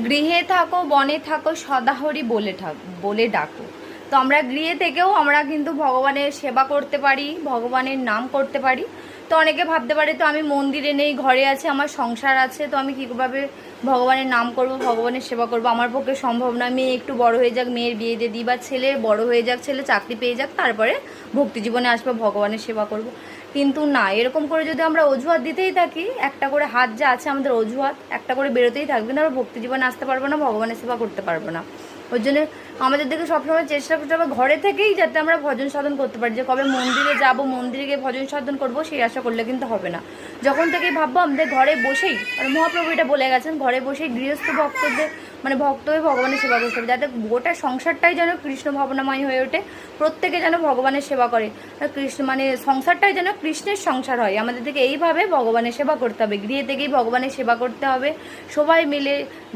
গৃহে থাকো বনে থাকো সদাহরি বলে ডাকো। তো আমরা গৃহে থেকেও আমরা কিন্তু ভগবানের সেবা করতে পারি, ভগবানের নাম করতে পারি। তো অনেকে ভাবতে পারে তো আমি মন্দিরে নেই, ঘরে আছে, আমার সংসার আছে, তো আমি কীভাবে ভগবানের নাম করব, ভগবানের সেবা করব? আমার পক্ষে সম্ভব না। মেয়ে একটু বড় হয়ে যাক, মেয়ের বিয়ে দিয়ে দিই, বা ছেলে বড় হয়ে যাক, ছেলে চাকরি পেয়ে যাক, তারপরে ভক্তি জীবনে আসবে, ভগবানের সেবা করব। কিন্তু না, এরকম করে যদি আমরা অজুহাত দিতেই থাকি, একটা করে হাত যা আছে আমাদের অজুহাত একটা করে বেরোতেই থাকবে, না আমরা ভক্তি জীবনে আসতে পারবো না, ভগবানের সেবা করতে পারবো না। ওই জন্য আমাদের দিকে সবসময় চেষ্টা করতে হবে ঘরে থেকেই যাতে আমরা ভজন সাধন করতে পারি। যে কবে মন্দিরে যাব, মন্দিরে গিয়ে ভজন সাধন করবো, সেই আশা করলে কিন্তু হবে না। যখন থেকেই ভাববো আমাদের ঘরে বসেই, মানে মহাপ্রভু এটা বলে গেছেন, ঘরে বসেই গৃহস্থ ভক্তদের মানে ভক্ত হয়ে ভগবানের সেবা করতে হবে, যাতে গোটা সংসারটাই যেন কৃষ্ণ ভাবনাময় হয়ে ওঠে, প্রত্যেকে যেন ভগবানের সেবা করে, কৃষ্ণ মানে সংসারটাই যেন কৃষ্ণের সংসার হয়। আমাদের থেকে এইভাবে ভগবানের সেবা করতে হবে, গৃহে থেকেই ভগবানের সেবা করতে হবে, সবাই মিলে